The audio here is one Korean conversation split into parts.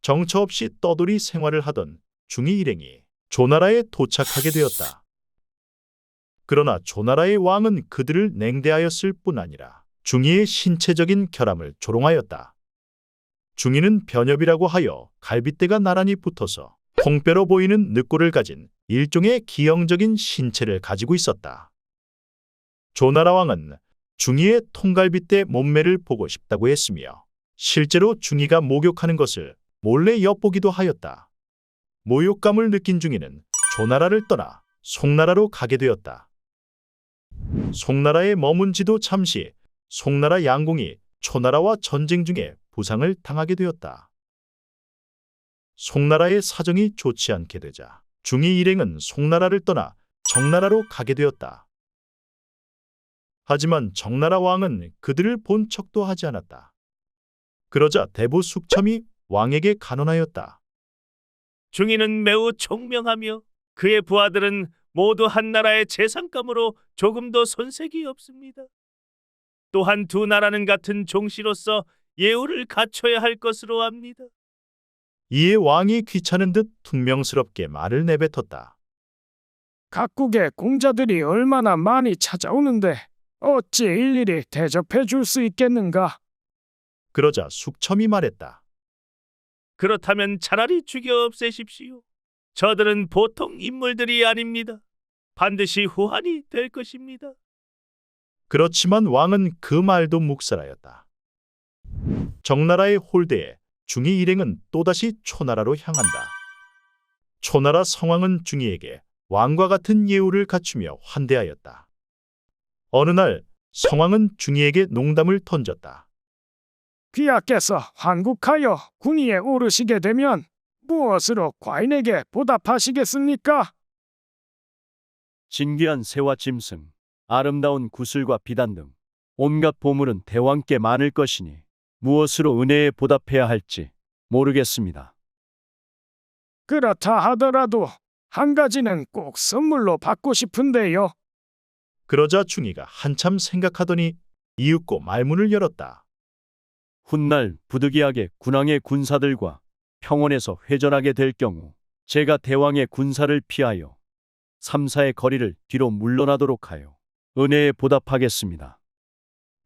정처 없이 떠돌이 생활을 하던 중이 일행이 조나라에 도착하게 되었다. 그러나 조나라의 왕은 그들을 냉대하였을 뿐 아니라 중이의 신체적인 결함을 조롱하였다. 중이는 변엽이라고 하여 갈빗대가 나란히 붙어서 통뼈로 보이는 늑골을 가진 일종의 기형적인 신체를 가지고 있었다. 조나라 왕은 중이의 통갈빗대 몸매를 보고 싶다고 했으며 실제로 중이가 목욕하는 것을 몰래 엿보기도 하였다. 모욕감을 느낀 중이는 조나라를 떠나 송나라로 가게 되었다. 송나라에 머문 지도 잠시 송나라 양공이 초나라와 전쟁 중에 부상을 당하게 되었다. 송나라의 사정이 좋지 않게 되자 중이 일행은 송나라를 떠나 정나라로 가게 되었다. 하지만 정나라 왕은 그들을 본 척도 하지 않았다. 그러자 대부 숙첨이 왕에게 간언하였다. 중이는 매우 총명하며 그의 부하들은 모두 한나라의 재상감으로 조금도 손색이 없습니다. 또한 두 나라는 같은 종씨로서 예우를 갖춰야 할 것으로 압니다. 이에 왕이 귀찮은 듯 퉁명스럽게 말을 내뱉었다. 각국의 공자들이 얼마나 많이 찾아오는데 어찌 일일이 대접해 줄 수 있겠는가? 그러자 숙첨이 말했다. 그렇다면 차라리 죽여 없애십시오. 저들은 보통 인물들이 아닙니다. 반드시 후환이 될 것입니다. 그렇지만 왕은 그 말도 묵살하였다. 정나라의 홀대에 중이 일행은 또다시 초나라로 향한다. 초나라 성왕은 중이에게 왕과 같은 예우를 갖추며 환대하였다. 어느 날 성왕은 중이에게 농담을 던졌다. 귀하께서 환국하여 군위에 오르시게 되면 무엇으로 과인에게 보답하시겠습니까? 진귀한 새와 짐승, 아름다운 구슬과 비단 등 온갖 보물은 대왕께 많을 것이니 무엇으로 은혜에 보답해야 할지 모르겠습니다. 그렇다 하더라도 한 가지는 꼭 선물로 받고 싶은데요. 그러자 중이가 한참 생각하더니 이윽고 말문을 열었다. 훗날 부득이하게 군왕의 군사들과 평원에서 회전하게 될 경우 제가 대왕의 군사를 피하여 삼사의 거리를 뒤로 물러나도록 하여 은혜에 보답하겠습니다.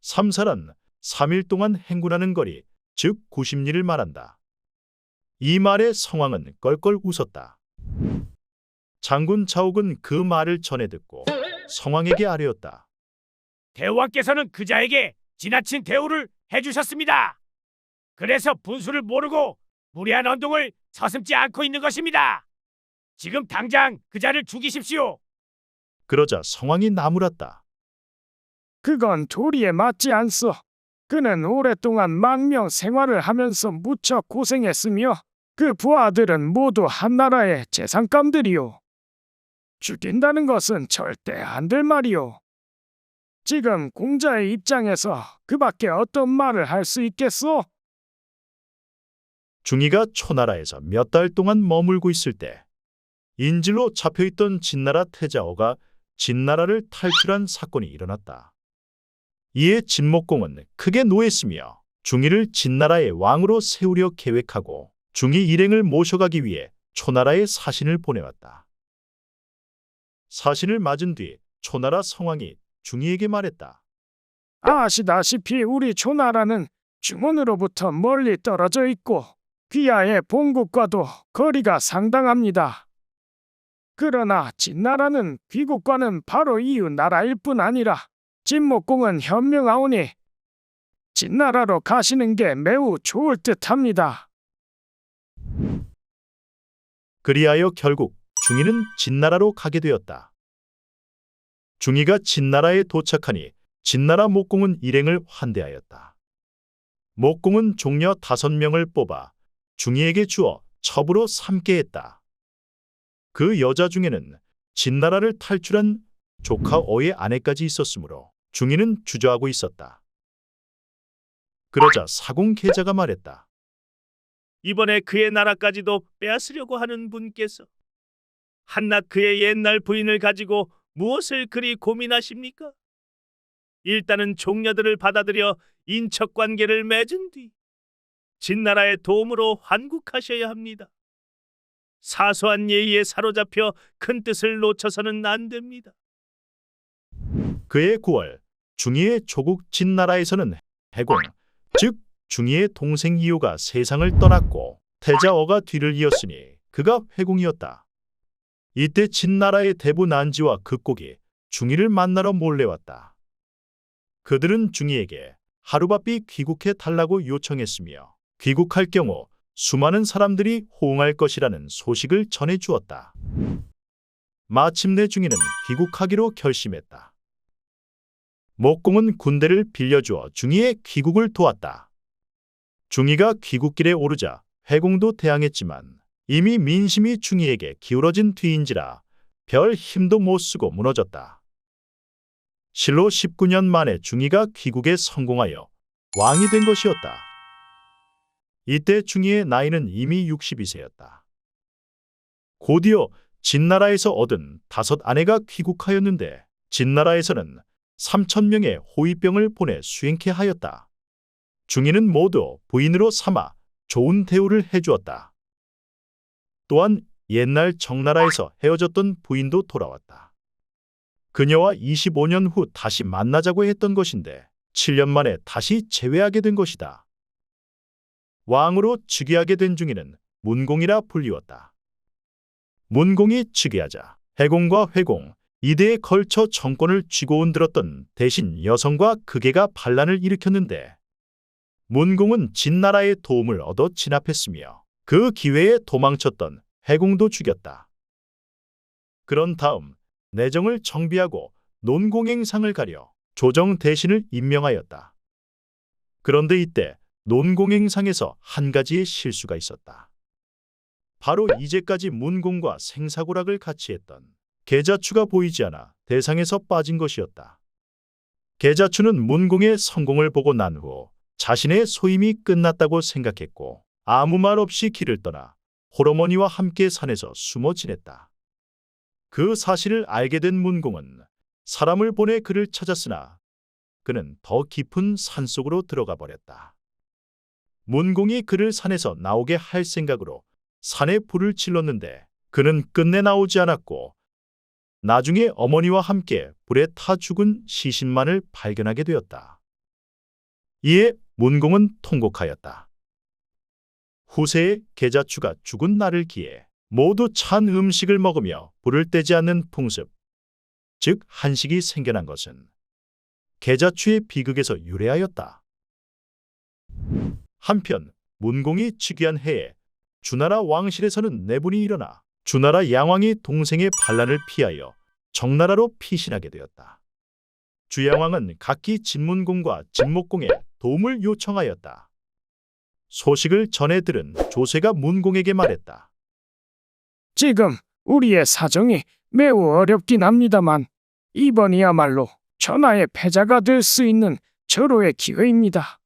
삼사란 3일 동안 행군하는 거리, 즉 90리를 말한다. 이 말에 성왕은 껄껄 웃었다. 장군 차옥은 그 말을 전해 듣고 성왕에게 아뢰었다. 대왕께서는 그자에게 지나친 대우를 해주셨습니다. 그래서 분수를 모르고 무례한 언동을 서슴지 않고 있는 것입니다. 지금 당장 그자를 죽이십시오. 그러자 성왕이 나무랐다. 그건 도리에 맞지 않소. 그는 오랫동안 망명 생활을 하면서 무척 고생했으며 그 부하들은 모두 한나라의 재상감들이오. 죽인다는 것은 절대 안 될 말이오. 지금 공자의 입장에서 그밖에 어떤 말을 할 수 있겠소? 중이가 초나라에서 몇 달 동안 머물고 있을 때 인질로 잡혀있던 진나라 태자어가 진나라를 탈출한 사건이 일어났다. 이에 진목공은 크게 노했으며 중이를 진나라의 왕으로 세우려 계획하고 중이 일행을 모셔가기 위해 초나라에 사신을 보내왔다. 사신을 맞은 뒤 초나라 성왕이 중이에게 말했다. 아시다시피 우리 조나라는 중원으로부터 멀리 떨어져 있고 귀하의 본국과도 거리가 상당합니다. 그러나 진나라는 귀국과는 바로 이웃 나라일 뿐 아니라 진목공은 현명하오니 진나라로 가시는 게 매우 좋을 듯합니다. 그리하여 결국 중이는 진나라로 가게 되었다. 중이가 진나라에 도착하니 진나라 목공은 일행을 환대하였다. 목공은 종려 5명을 뽑아 중이에게 주어 첩으로 삼게 했다. 그 여자 중에는 진나라를 탈출한 조카 어의 아내까지 있었으므로 중이는 주저하고 있었다. 그러자 사공계자가 말했다. 이번에 그의 나라까지도 빼앗으려고 하는 분께서 한낱 그의 옛날 부인을 가지고 무엇을 그리 고민하십니까? 일단은 종려들을 받아들여 인척관계를 맺은 뒤 진나라의 도움으로 환국하셔야 합니다. 사소한 예의에 사로잡혀 큰 뜻을 놓쳐서는 안 됩니다. 그해 9월 중이의 조국 진나라에서는 해공, 즉 중이의 동생 이효가 세상을 떠났고 태자어가 뒤를 이었으니 그가 회공이었다. 이때 진나라의 대부 난지와 극곡이 중이를 만나러 몰려왔다. 그들은 중이에게 하루바삐 귀국해 달라고 요청했으며 귀국할 경우 수많은 사람들이 호응할 것이라는 소식을 전해 주었다. 마침내 중이는 귀국하기로 결심했다. 목공은 군대를 빌려주어 중이의 귀국을 도왔다. 중이가 귀국길에 오르자 회공도 대항했지만 이미 민심이 중이에게 기울어진 뒤인지라 별 힘도 못 쓰고 무너졌다. 실로 19년 만에 중이가 귀국에 성공하여 왕이 된 것이었다. 이때 중이의 나이는 이미 62세였다. 곧이어 진나라에서 얻은 5 아내가 귀국하였는데 진나라에서는 3,000명의 호위병을 보내 수행케 하였다. 중이는 모두 부인으로 삼아 좋은 대우를 해주었다. 또한 옛날 정나라에서 헤어졌던 부인도 돌아왔다. 그녀와 25년 후 다시 만나자고 했던 것인데 7년 만에 다시 재회하게 된 것이다. 왕으로 즉위하게 된 중이는 문공이라 불리웠다. 문공이 즉위하자 해공과 회공, 2대에 걸쳐 정권을 쥐고 흔들었던 대신 여성과 극애가 반란을 일으켰는데 문공은 진나라의 도움을 얻어 진압했으며 그 기회에 도망쳤던 해공도 죽였다. 그런 다음 내정을 정비하고 논공행상을 가려 조정 대신을 임명하였다. 그런데 이때 논공행상에서 한 가지의 실수가 있었다. 바로 이제까지 문공과 생사고락을 같이 했던 계자추가 보이지 않아 대상에서 빠진 것이었다. 계자추는 문공의 성공을 보고 난 후 자신의 소임이 끝났다고 생각했고 아무 말 없이 길을 떠나 홀어머니와 함께 산에서 숨어 지냈다. 그 사실을 알게 된 문공은 사람을 보내 그를 찾았으나 그는 더 깊은 산속으로 들어가 버렸다. 문공이 그를 산에서 나오게 할 생각으로 산에 불을 질렀는데 그는 끝내 나오지 않았고 나중에 어머니와 함께 불에 타 죽은 시신만을 발견하게 되었다. 이에 문공은 통곡하였다. 후세에 계자추가 죽은 날을 기해 모두 찬 음식을 먹으며 불을 떼지 않는 풍습, 즉 한식이 생겨난 것은 계자추의 비극에서 유래하였다. 한편 문공이 즉위한 해에 주나라 왕실에서는 내분이 일어나 주나라 양왕이 동생의 반란을 피하여 정나라로 피신하게 되었다. 주양왕은 각기 진문공과 진목공에 도움을 요청하였다. 소식을 전해 들은 조세가 문공에게 말했다. 지금 우리의 사정이 매우 어렵긴 합니다만 이번이야말로 전하의 패자가 될 수 있는 절호의 기회입니다.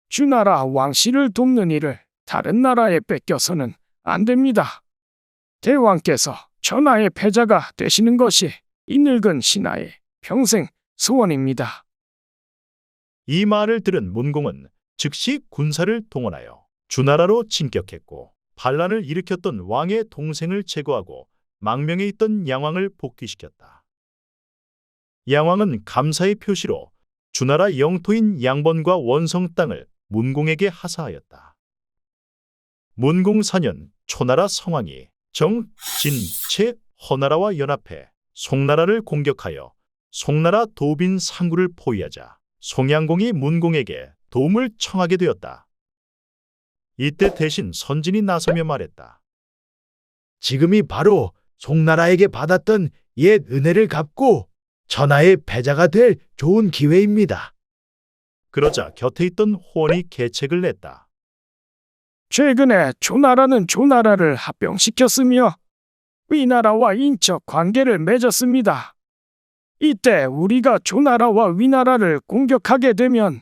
주나라 왕실을 돕는 일을 다른 나라에 뺏겨서는 안 됩니다. 대왕께서 전하의 패자가 되시는 것이 이 늙은 신하의 평생 소원입니다. 이 말을 들은 문공은 즉시 군사를 동원하여 주나라로 진격했고 반란을 일으켰던 왕의 동생을 제거하고 망명에 있던 양왕을 복귀시켰다. 양왕은 감사의 표시로 주나라 영토인 양번과 원성 땅을 문공에게 하사하였다. 문공 4년 초나라 성왕이 정, 진, 채, 허나라와 연합해 송나라를 공격하여 송나라 도빈 상구를 포위하자 송양공이 문공에게 도움을 청하게 되었다. 이때 대신 선진이 나서며 말했다. 지금이 바로 송나라에게 받았던 옛 은혜를 갚고 전하의 패자가 될 좋은 기회입니다. 그러자 곁에 있던 호원이 계책을 냈다. 최근에 조나라는 조나라를 합병시켰으며 위나라와 인척 관계를 맺었습니다. 이때 우리가 조나라와 위나라를 공격하게 되면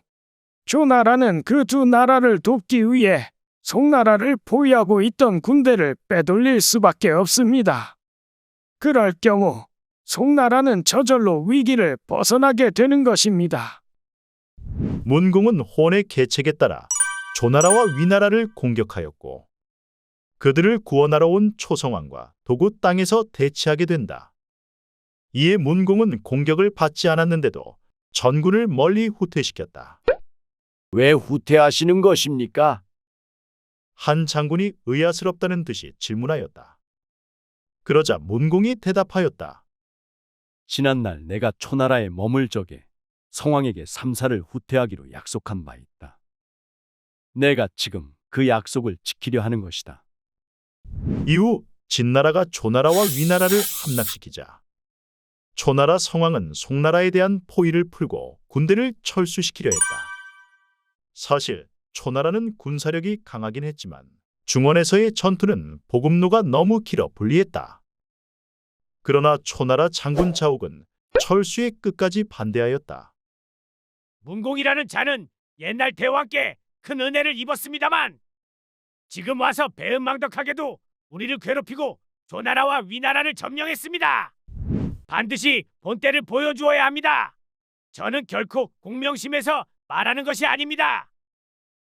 조나라는 그 두 나라를 돕기 위해 송나라를 포위하고 있던 군대를 빼돌릴 수밖에 없습니다. 그럴 경우 송나라는 저절로 위기를 벗어나게 되는 것입니다. 문공은 호원의 계책에 따라 조나라와 위나라를 공격하였고 그들을 구원하러 온 초성왕과 도구 땅에서 대치하게 된다. 이에 문공은 공격을 받지 않았는데도 전군을 멀리 후퇴시켰다. 왜 후퇴하시는 것입니까? 한 장군이 의아스럽다는 듯이 질문하였다. 그러자 문공이 대답하였다. 지난날 내가 초나라에 머물 적에 성왕에게 삼사를 후퇴하기로 약속한 바 있다. 내가 지금 그 약속을 지키려 하는 것이다. 이후 진나라가 조나라와 위나라를 함락시키자 초나라 성왕은 송나라에 대한 포위를 풀고 군대를 철수시키려 했다. 사실 초나라는 군사력이 강하긴 했지만 중원에서의 전투는 보급로가 너무 길어 불리했다. 그러나 초나라 장군 자옥은 철수에 끝까지 반대하였다. 문공이라는 자는 옛날 대왕께 큰 은혜를 입었습니다만 지금 와서 배은망덕하게도 우리를 괴롭히고 조나라와 위나라를 점령했습니다. 반드시 본때를 보여주어야 합니다. 저는 결코 공명심에서 말하는 것이 아닙니다.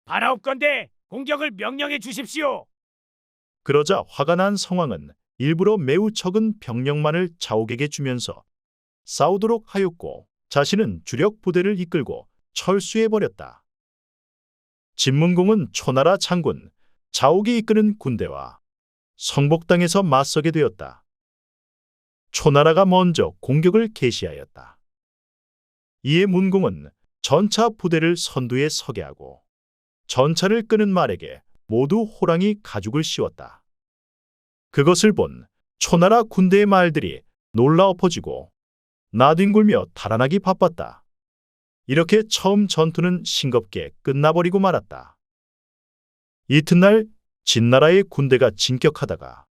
바라옵건대 공격을 명령해 주십시오. 그러자 화가 난 성왕은 일부러 매우 적은 병력만을 자옥에게 주면서 싸우도록 하였고 자신은 주력 부대를 이끌고 철수해버렸다. 진문공은 초나라 장군 자옥이 이끄는 군대와 성복당에서 맞서게 되었다. 초나라가 먼저 공격을 개시하였다. 이에 문공은 전차 부대를 선두에 서게 하고 전차를 끄는 말에게 모두 호랑이 가죽을 씌웠다. 그것을 본 초나라 군대의 말들이 놀라 엎어지고 나뒹굴며 달아나기 바빴다. 이렇게 처음 전투는 싱겁게 끝나버리고 말았다. 이튿날 진나라의 군대가 진격하다가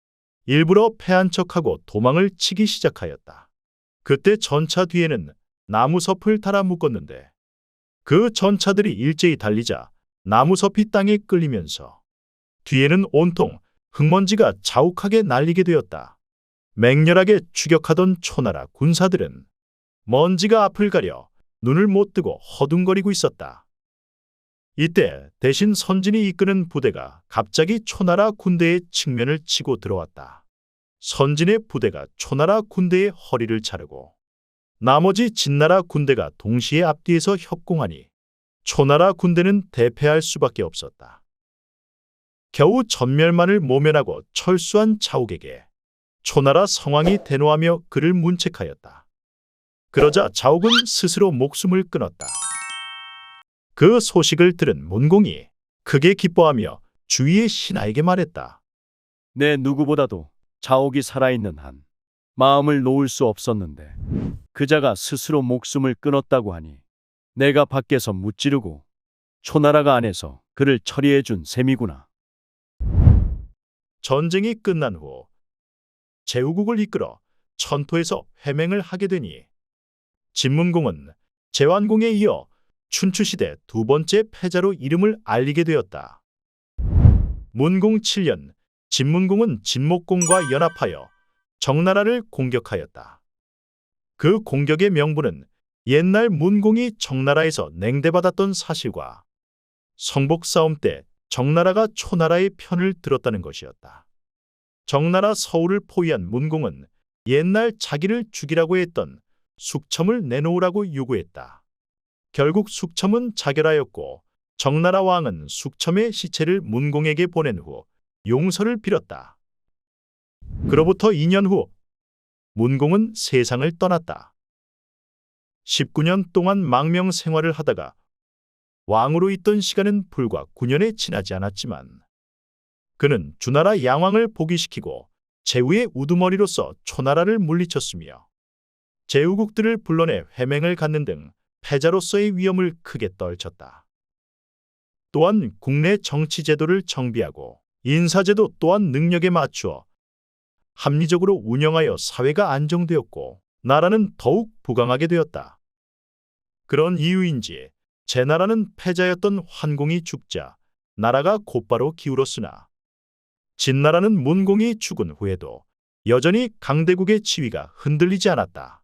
일부러 패한 척하고 도망을 치기 시작하였다. 그때 전차 뒤에는 나무섭을 달아 묶었는데 그 전차들이 일제히 달리자 나무섭이 땅에 끌리면서 뒤에는 온통 흙먼지가 자욱하게 날리게 되었다. 맹렬하게 추격하던 초나라 군사들은 먼지가 앞을 가려 눈을 못 뜨고 허둥거리고 있었다. 이때 대신 선진이 이끄는 부대가 갑자기 초나라 군대의 측면을 치고 들어왔다. 선진의 부대가 초나라 군대의 허리를 자르고 나머지 진나라 군대가 동시에 앞뒤에서 협공하니 초나라 군대는 대패할 수밖에 없었다. 겨우 전멸만을 모면하고 철수한 자옥에게 초나라 성왕이 대노하며 그를 문책하였다. 그러자 자옥은 스스로 목숨을 끊었다. 그 소식을 들은 문공이 크게 기뻐하며 주위의 신하에게 말했다. 내 누구보다도 자옥이 살아있는 한 마음을 놓을 수 없었는데 그자가 스스로 목숨을 끊었다고 하니 내가 밖에서 무찌르고 초나라가 안에서 그를 처리해 준 셈이구나. 전쟁이 끝난 후 제후국을 이끌어 천토에서 회맹을 하게 되니 진문공은 제완공에 이어 춘추시대 두 번째 패자로 이름을 알리게 되었다. 문공 7년 진문공은 진목공과 연합하여 정나라를 공격하였다. 그 공격의 명분은 옛날 문공이 정나라에서 냉대받았던 사실과 성복 싸움 때 정나라가 초나라의 편을 들었다는 것이었다. 정나라 서울을 포위한 문공은 옛날 자기를 죽이라고 했던 숙첨을 내놓으라고 요구했다. 결국 숙첨은 자결하였고 정나라 왕은 숙첨의 시체를 문공에게 보낸 후 용서를 빌었다. 그로부터 2년 후 문공은 세상을 떠났다. 19년 동안 망명 생활을 하다가 왕으로 있던 시간은 불과 9년에 지나지 않았지만 그는 주나라 양왕을 복위시키고 제후의 우두머리로서 초나라를 물리쳤으며 제후국들을 불러내 회맹을 갖는 등 패자로서의 위엄을 크게 떨쳤다. 또한 국내 정치 제도를 정비하고 인사제도 또한 능력에 맞추어 합리적으로 운영하여 사회가 안정되었고 나라는 더욱 부강하게 되었다. 그런 이유인지 제나라는 패자였던 환공이 죽자 나라가 곧바로 기울었으나 진나라는 문공이 죽은 후에도 여전히 강대국의 지위가 흔들리지 않았다.